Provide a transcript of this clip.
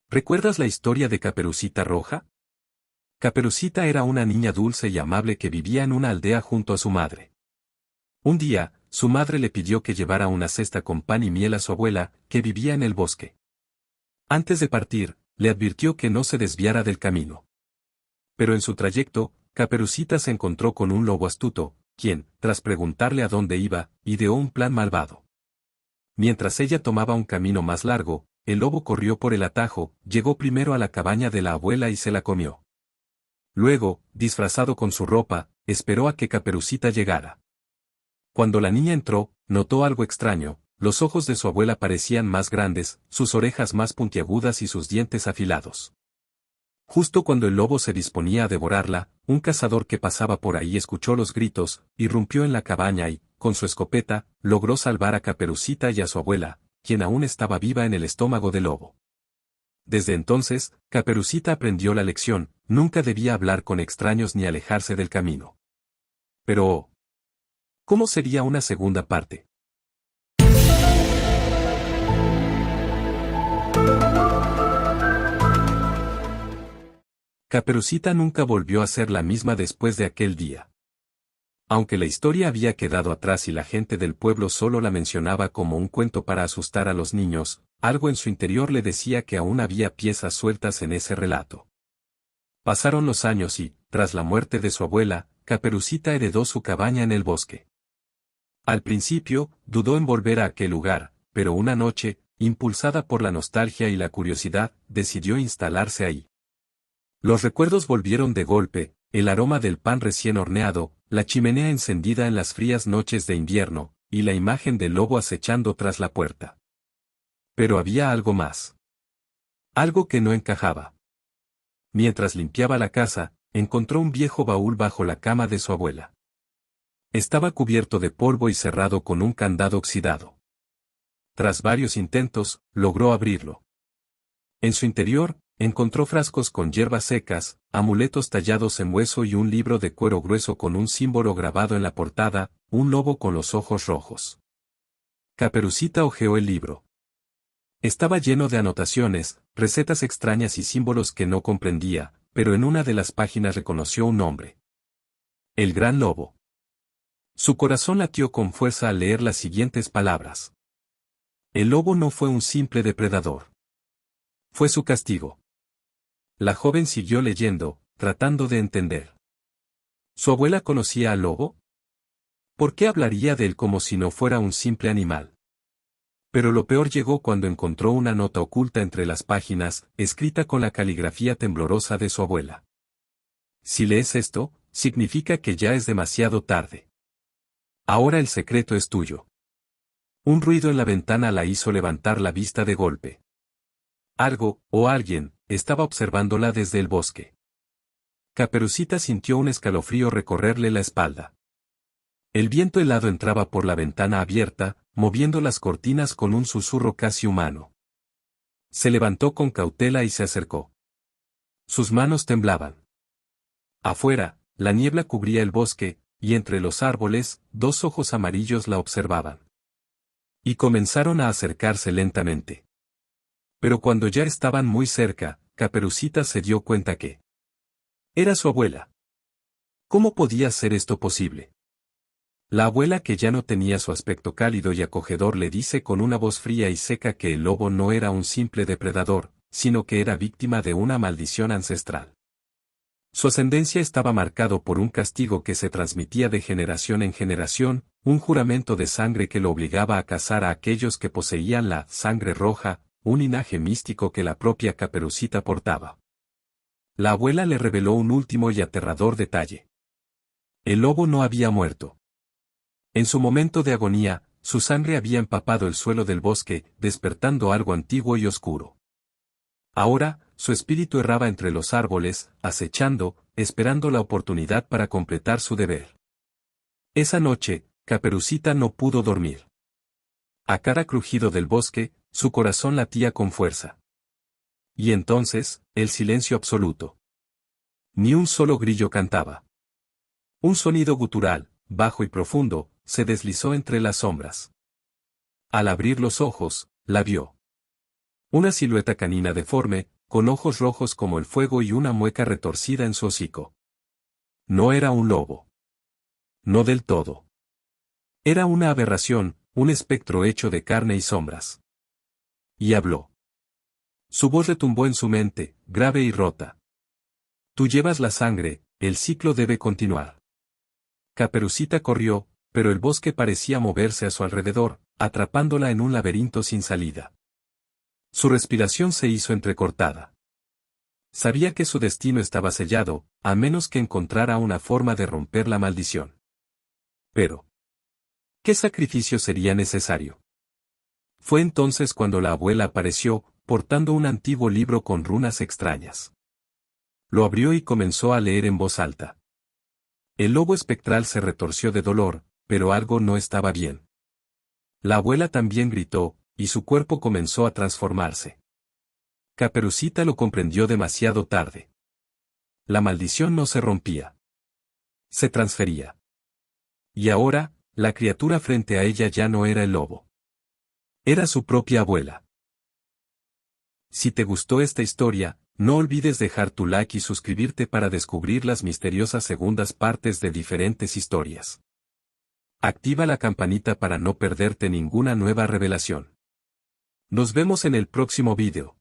¿Recuerdas la historia de Caperucita Roja? Caperucita era una niña dulce y amable que vivía en una aldea junto a su madre. Un día, su madre le pidió que llevara una cesta con pan y miel a su abuela, que vivía en el bosque. Antes de partir, le advirtió que no se desviara del camino. Pero en su trayecto, Caperucita se encontró con un lobo astuto, quien, tras preguntarle a dónde iba, ideó un plan malvado. Mientras ella tomaba un camino más largo, el lobo corrió por el atajo, llegó primero a la cabaña de la abuela y se la comió. Luego, disfrazado con su ropa, esperó a que Caperucita llegara. Cuando la niña entró, notó algo extraño: los ojos de su abuela parecían más grandes, sus orejas más puntiagudas y sus dientes afilados. Justo cuando el lobo se disponía a devorarla, un cazador que pasaba por ahí escuchó los gritos, irrumpió en la cabaña y, con su escopeta, logró salvar a Caperucita y a su abuela, quien aún estaba viva en el estómago del lobo. Desde entonces, Caperucita aprendió la lección: nunca debía hablar con extraños ni alejarse del camino. Pero, ¿cómo sería una segunda parte? Caperucita nunca volvió a ser la misma después de aquel día. Aunque la historia había quedado atrás y la gente del pueblo solo la mencionaba como un cuento para asustar a los niños, algo en su interior le decía que aún había piezas sueltas en ese relato. Pasaron los años y, tras la muerte de su abuela, Caperucita heredó su cabaña en el bosque. Al principio, dudó en volver a aquel lugar, pero una noche, impulsada por la nostalgia y la curiosidad, decidió instalarse ahí. Los recuerdos volvieron de golpe: el aroma del pan recién horneado, la chimenea encendida en las frías noches de invierno, y la imagen del lobo acechando tras la puerta. Pero había algo más. Algo que no encajaba. Mientras limpiaba la casa, encontró un viejo baúl bajo la cama de su abuela. Estaba cubierto de polvo y cerrado con un candado oxidado. Tras varios intentos, logró abrirlo. En su interior, encontró frascos con hierbas secas, amuletos tallados en hueso y un libro de cuero grueso con un símbolo grabado en la portada: un lobo con los ojos rojos. Caperucita hojeó el libro. Estaba lleno de anotaciones, recetas extrañas y símbolos que no comprendía, pero en una de las páginas reconoció un nombre: el Gran Lobo. Su corazón latió con fuerza al leer las siguientes palabras. El lobo no fue un simple depredador. Fue su castigo. La joven siguió leyendo, tratando de entender. ¿Su abuela conocía al lobo? ¿Por qué hablaría de él como si no fuera un simple animal? Pero lo peor llegó cuando encontró una nota oculta entre las páginas, escrita con la caligrafía temblorosa de su abuela. Si lees esto, significa que ya es demasiado tarde. Ahora el secreto es tuyo. Un ruido en la ventana la hizo levantar la vista de golpe. Algo, o alguien, estaba observándola desde el bosque. Caperucita sintió un escalofrío recorrerle la espalda. El viento helado entraba por la ventana abierta, moviendo las cortinas con un susurro casi humano. Se levantó con cautela y se acercó. Sus manos temblaban. Afuera, la niebla cubría el bosque, y entre los árboles, dos ojos amarillos la observaban. Y comenzaron a acercarse lentamente. Pero cuando ya estaban muy cerca, Caperucita se dio cuenta que era su abuela. ¿Cómo podía ser esto posible? La abuela, que ya no tenía su aspecto cálido y acogedor, le dice con una voz fría y seca que el lobo no era un simple depredador, sino que era víctima de una maldición ancestral. Su ascendencia estaba marcado por un castigo que se transmitía de generación en generación, un juramento de sangre que lo obligaba a cazar a aquellos que poseían la sangre roja, un linaje místico que la propia Caperucita portaba. La abuela le reveló un último y aterrador detalle. El lobo no había muerto. En su momento de agonía, su sangre había empapado el suelo del bosque, despertando algo antiguo y oscuro. Ahora, su espíritu erraba entre los árboles, acechando, esperando la oportunidad para completar su deber. Esa noche, Caperucita no pudo dormir. A cada crujido del bosque, su corazón latía con fuerza. Y entonces, el silencio absoluto. Ni un solo grillo cantaba. Un sonido gutural, bajo y profundo, se deslizó entre las sombras. Al abrir los ojos, la vio. Una silueta canina deforme, con ojos rojos como el fuego y una mueca retorcida en su hocico. No era un lobo. No del todo. Era una aberración, un espectro hecho de carne y sombras. Y habló. Su voz retumbó en su mente, grave y rota. Tú llevas la sangre, el ciclo debe continuar. Caperucita corrió, pero el bosque parecía moverse a su alrededor, atrapándola en un laberinto sin salida. Su respiración se hizo entrecortada. Sabía que su destino estaba sellado, a menos que encontrara una forma de romper la maldición. Pero, ¿qué sacrificio sería necesario? Fue entonces cuando la abuela apareció, portando un antiguo libro con runas extrañas. Lo abrió y comenzó a leer en voz alta. El lobo espectral se retorció de dolor, pero algo no estaba bien. La abuela también gritó, y su cuerpo comenzó a transformarse. Caperucita lo comprendió demasiado tarde. La maldición no se rompía. Se transfería. Y ahora, la criatura frente a ella ya no era el lobo. Era su propia abuela. Si te gustó esta historia, no olvides dejar tu like y suscribirte para descubrir las misteriosas segundas partes de diferentes historias. Activa la campanita para no perderte ninguna nueva revelación. Nos vemos en el próximo vídeo.